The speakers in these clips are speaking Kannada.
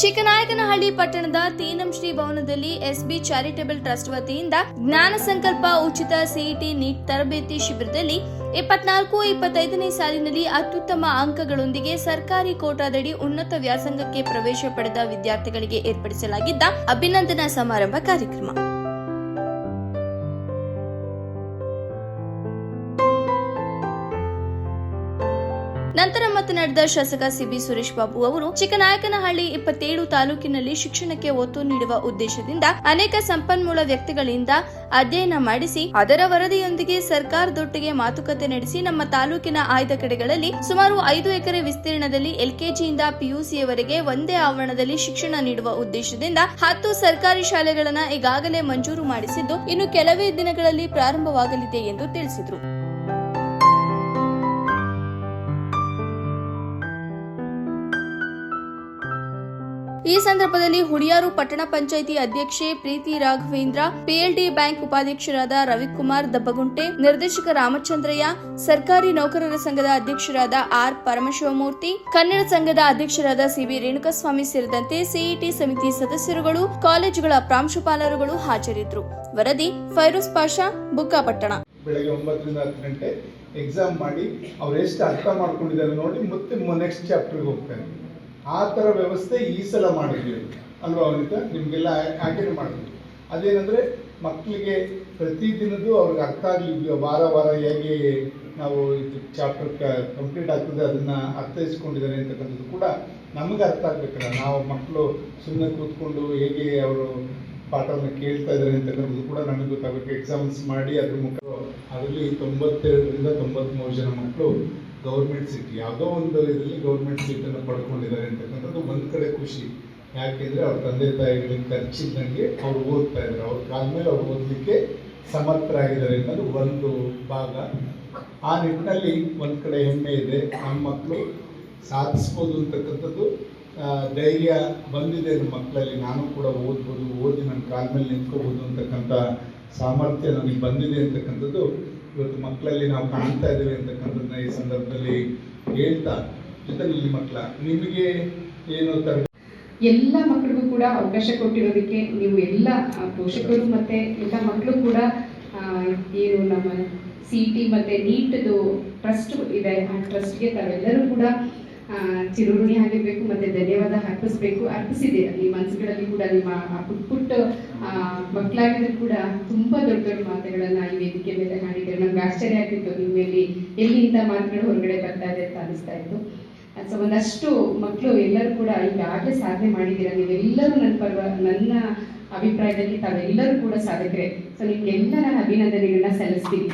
ಚಿಕ್ಕನಾಯಕನಹಳ್ಳಿ ಪಟ್ಟಣದ ತೀನಂ ಶ್ರೀ ಭವನದಲ್ಲಿ ಎಸ್ಬಿ ಚಾರಿಟೇಬಲ್ ಟ್ರಸ್ಟ್ ವತಿಯಿಂದ ಜ್ಞಾನ ಸಂಕಲ್ಪ ಉಚಿತ ಸಿಇಟಿ ನೀಟ್ ತರಬೇತಿ ಶಿಬಿರದಲ್ಲಿ 24-25ನೇ ಸಾಲಿನಲ್ಲಿ ಅತ್ಯುತ್ತಮ ಅಂಕಗಳೊಂದಿಗೆ ಸರ್ಕಾರಿ ಕೋಟಾದಡಿ ಉನ್ನತ ವ್ಯಾಸಂಗಕ್ಕೆ ಪ್ರವೇಶ ಪಡೆದ ವಿದ್ಯಾರ್ಥಿಗಳಿಗೆ ಏರ್ಪಡಿಸಲಾಗಿದ್ದ ಅಭಿನಂದನಾ ಸಮಾರಂಭ ಕಾರ್ಯಕ್ರಮ. ನಂತರ ಮಾತನಾಡಿದ ಶಾಸಕ ಸಿಬಿ ಸುರೇಶ್ ಬಾಬು ಅವರು ಚಿಕ್ಕನಾಯಕನಹಳ್ಳಿ 27 ತಾಲೂಕಿನಲ್ಲಿ ಶಿಕ್ಷಣಕ್ಕೆ ಒತ್ತು ನೀಡುವ ಉದ್ದೇಶದಿಂದ ಅನೇಕ ಸಂಪನ್ಮೂಲ ವ್ಯಕ್ತಿಗಳಿಂದ ಅಧ್ಯಯನ ಮಾಡಿಸಿ ಅದರ ವರದಿಯೊಂದಿಗೆ ಸರ್ಕಾರದೊಟ್ಟಿಗೆ ಮಾತುಕತೆ ನಡೆಸಿ ನಮ್ಮ ತಾಲೂಕಿನ ಆಯ್ದ ಕಡೆಗಳಲ್ಲಿ ಸುಮಾರು 5 ಎಕರೆ ವಿಸ್ತೀರ್ಣದಲ್ಲಿ ಎಲ್ಕೆಜಿಯಿಂದ ಪಿಯುಸಿಯವರೆಗೆ ಒಂದೇ ಆವರಣದಲ್ಲಿ ಶಿಕ್ಷಣ ನೀಡುವ ಉದ್ದೇಶದಿಂದ 10 ಸರ್ಕಾರಿ ಶಾಲೆಗಳನ್ನು ಈಗಾಗಲೇ ಮಂಜೂರು ಮಾಡಿಸಿದ್ದು ಇನ್ನು ಕೆಲವೇ ದಿನಗಳಲ್ಲಿ ಪ್ರಾರಂಭವಾಗಲಿದೆ ಎಂದು ತಿಳಿಸಿದರು. ಈ ಸಂದರ್ಭದಲ್ಲಿ ಹುಡಿಯಾರು ಪಟ್ಟಣ ಪಂಚಾಯಿತಿ ಅಧ್ಯಕ್ಷೆ ಪ್ರೀತಿ ರಾಘವೇಂದ್ರ, ಪಿಎಲ್ಡಿ ಬ್ಯಾಂಕ್ ಉಪಾಧ್ಯಕ್ಷರಾದ ರವಿಕುಮಾರ್ ದಬ್ಬಗುಂಟೆ, ನಿರ್ದೇಶಕ ರಾಮಚಂದ್ರಯ್ಯ, ಸರ್ಕಾರಿ ನೌಕರರ ಸಂಘದ ಅಧ್ಯಕ್ಷರಾದ ಆರ್ ಪರಮಶಿವಮೂರ್ತಿ, ಕನ್ನಡ ಸಂಘದ ಅಧ್ಯಕ್ಷರಾದ ಸಿಬಿ ರೇಣುಕಸ್ವಾಮಿ ಸೇರಿದಂತೆ ಸಿಇಟಿ ಸಮಿತಿ ಸದಸ್ಯರುಗಳು, ಕಾಲೇಜುಗಳ ಪ್ರಾಂಶುಪಾಲರುಗಳು ಹಾಜರಿದ್ದರು. ವರದಿ ಫೈರೋಸ್ ಪಾಷಾ, ಬುಕ್ಕಾಪಟ್ಟಣ. ಬೆಳಗ್ಗೆ 9 ರಿಂದ 10 ಗಂಟೆ ಎಕ್ಸಾಮ್ ಮಾಡಿ ಅವ್ರು ಎಷ್ಟು ಅರ್ಥ ಮಾಡ್ಕೊಂಡಿದ್ದಾರೆ ನೋಡಿ ಮತ್ತೆ ನೆಕ್ಸ್ಟ್ ಚಾಪ್ಟರ್ಗೆ ಹೋಗ್ತಾರೆ. ಆ ಥರ ವ್ಯವಸ್ಥೆ ಈ ಸಲ ಮಾಡಿದ್ವಿ ಅಲ್ವಾ ಅವನಿತ ನಿಮಗೆಲ್ಲ ಆಯ್ಕೆ ಮಾಡಿದ್ವಿ. ಅದೇನೆಂದರೆ ಮಕ್ಕಳಿಗೆ ಪ್ರತಿದಿನದ್ದು ಅವ್ರಿಗೆ ಅರ್ಥ ಆಗಲಿ, ವಾರ ವಾರ ಹೇಗೆ ನಾವು ಇದು ಚಾಪ್ಟರ್ ಕಂಪ್ಲೀಟ್ ಆಗ್ತದೆ ಅದನ್ನು ಅರ್ಥೈಸ್ಕೊಂಡಿದ್ದಾರೆ ಅಂತಕ್ಕಂಥದ್ದು ಕೂಡ ನಮಗೆ ಅರ್ಥ ಆಗಬೇಕಲ್ಲ. ನಾವು ಮಕ್ಕಳು ಸುಮ್ಮನೆ ಕೂತ್ಕೊಂಡು ಹೇಗೆ ಅವರು ಪಾಠವನ್ನು ಕೇಳ್ತಾ ಇದ್ದಾರೆ ಅಂತಕ್ಕಂಥದ್ದು ಕೂಡ ನಮಗೆ ಗೊತ್ತಾಗಬೇಕು. ಎಕ್ಸಾಮ್ಸ್ ಮಾಡಿ ಅದ್ರ ಮುಖ ಅದರಲ್ಲಿ 92 ರಿಂದ 93 ಜನ ಮಕ್ಕಳು ಗೌರ್ಮೆಂಟ್ ಸೀಟ್ ಯಾವುದೋ ಒಂದು ಇದರಲ್ಲಿ ಗೌರ್ಮೆಂಟ್ ಸೀಟನ್ನು ಪಡ್ಕೊಂಡಿದ್ದಾರೆ ಅಂತಕ್ಕಂಥದ್ದು ಒಂದು ಕಡೆ ಖುಷಿ. ಯಾಕೆಂದರೆ ಅವ್ರ ತಂದೆ ತಾಯಿಗಳಿಗೆ ಖರ್ಚಿದ್ದಂಗೆ ಅವ್ರು ಓದ್ತಾ ಇದ್ದಾರೆ, ಅವ್ರ ಕಾಲ ಮೇಲೆ ಅವ್ರು ಓದಲಿಕ್ಕೆ ಸಮರ್ಥರಾಗಿದ್ದಾರೆ ಅನ್ನೋದು ಒಂದು ಭಾಗ. ಆ ನಿಟ್ಟಿನಲ್ಲಿ ಒಂದು ಕಡೆ ಹೆಮ್ಮೆ ಇದೆ, ನಮ್ಮ ಮಕ್ಕಳು ಸಾಧಿಸ್ಬೋದು ಅಂತಕ್ಕಂಥದ್ದು ಧೈರ್ಯ ಬಂದಿದೆ ನಮ್ಮ ಮಕ್ಕಳಲ್ಲಿ. ನಾನು ಕೂಡ ಓದ್ಬೋದು, ಓದಿ ನನ್ನ ಕಾಲ ಮೇಲೆ ನಿಂತ್ಕೋಬೋದು ಅಂತಕ್ಕಂಥ ಸಾಮರ್ಥ್ಯ ನನಗೆ ಬಂದಿದೆ ಅಂತಕ್ಕಂಥದ್ದು ಇವತ್ತು ಮಕ್ಕಳಲ್ಲಿ ನಾವು ಕಾಣ್ತಾ ಇದ್ದೇವೆ ಅಂತಕ್ಕಂಥದ್ದನ್ನ ಈ ಸಂದರ್ಭದಲ್ಲಿ ಹೇಳ್ತಾ, ಜೊತೆಲಿ ಈ ಮಕ್ಕಳ ನಿಮಗೆ ಏನು ಎಲ್ಲ ಮಕ್ಕಳಿಗೂ ಕೂಡ ಅವಕಾಶ ಕೊಟ್ಟಿರೋದಕ್ಕೆ ನೀವು ಎಲ್ಲ ಪೋಷಕರು ಮತ್ತು ಎಲ್ಲ ಮಕ್ಕಳು ಕೂಡ ಏನು ನಮ್ಮ ಸಿಇಟಿ ಮತ್ತು ನೀಟ್ದು ಟ್ರಸ್ಟ್ ಇದೆ, ಆ ಟ್ರಸ್ಟ್ಗೆ ತಾವೆಲ್ಲರೂ ಕೂಡ ಚಿರುಋಣಿ ಆಗಿರಬೇಕು ಮತ್ತು ಧನ್ಯವಾದ ಅರ್ಪಿಸಿದ್ದೀರ. ಈ ಮನಸ್ಸುಗಳಲ್ಲಿ ಕೂಡ ನಿಮ್ಮ ಪುಟ್ಟ ಮಕ್ಕಳಾಗಿದ್ರು ಕೂಡ ತುಂಬ ದೊಡ್ಡ ದೊಡ್ಡ ಮಾತುಗಳನ್ನು ಈ ವೇದಿಕೆ ಮೇಲೆ ಹಾಡಿದ್ದೀರ. ನಮ್ಗೆ ಆಶ್ಚರ್ಯ ಆಗ್ತಿತ್ತು, ನಿಮ್ಮಲ್ಲಿ ಎಲ್ಲಿ ಇಂಥ ಮಾತುಗಳು ಹೊರಗಡೆ ಬರ್ತಾ ಇದೆ ಅಂತ ಅನಿಸ್ತಾ ಇತ್ತು. ಸೊ ಒಂದಷ್ಟು ಮಕ್ಕಳು ಎಲ್ಲರೂ ಕೂಡ ಈಗಾಗಲೇ ಸಾಧನೆ ಮಾಡಿದ್ದೀರ. ನೀವೆಲ್ಲರೂ ನನ್ನ ಅಭಿಪ್ರಾಯದಲ್ಲಿ ತಾವೆಲ್ಲರೂ ಕೂಡ ಸಾಧಕರೇ. ಸೊ ನಿಮಗೆಲ್ಲ ನಾನು ಅಭಿನಂದನೆಗಳನ್ನ ಸಲ್ಲಿಸ್ತೀನಿ.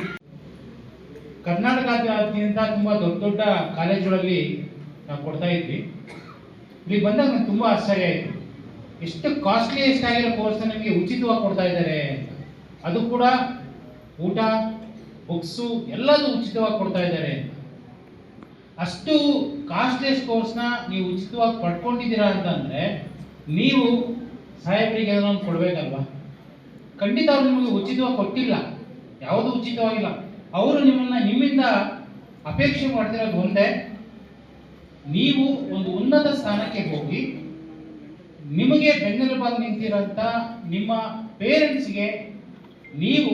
ಕರ್ನಾಟಕದಾದ್ಯಂತ ತುಂಬ ದೊಡ್ಡ ದೊಡ್ಡ ಕಾಲೇಜುಗಳಲ್ಲಿ ನಾವು ಕೊಡ್ತಾ ಇದ್ವಿ. ಇಲ್ಲಿ ಬಂದಾಗ ನನಗೆ ತುಂಬ ಆಶ್ಚರ್ಯ ಆಯಿತು, ಎಷ್ಟು ಕಾಸ್ಟ್ಲಿಯೆಸ್ಟ್ ಆಗಿರೋ ಕೋರ್ಸ್ ನಿಮಗೆ ಉಚಿತವಾಗಿ ಕೊಡ್ತಾ ಇದ್ದಾರೆ. ಅದು ಕೂಡ ಊಟ, ಬುಕ್ಸು ಎಲ್ಲದೂ ಉಚಿತವಾಗಿ ಕೊಡ್ತಾ ಇದ್ದಾರೆ. ಅಷ್ಟು ಕಾಸ್ಟ್ಲಿಯೆಸ್ಟ್ ಕೋರ್ಸ್ನ ನೀವು ಉಚಿತವಾಗಿ ಪಡ್ಕೊಂಡಿದ್ದೀರಾ ಅಂತಂದರೆ ನೀವು ಸಾಹೇಬರಿಗೆ ಅದನ್ನು ಕೊಡಬೇಕಲ್ವ. ಖಂಡಿತ ಅವರು ನಿಮಗೆ ಉಚಿತವಾಗಿ ಕೊಟ್ಟಿಲ್ಲ, ಯಾವುದೂ ಉಚಿತವಾಗಿಲ್ಲ. ಅವರು ನಿಮ್ಮಿಂದ ಅಪೇಕ್ಷೆ ಮಾಡ್ತಿರೋದು ಒಂದೇ, ನೀವು ಒಂದು ಉನ್ನತ ಸ್ಥಾನಕ್ಕೆ ಹೋಗಿ ನಿಮಗೆ ಬೆನ್ನೆಲುಬಾಗಿ ನಿಂತಿರೋಂಥ ನಿಮ್ಮ ಪೇರೆಂಟ್ಸ್ಗೆ ನೀವು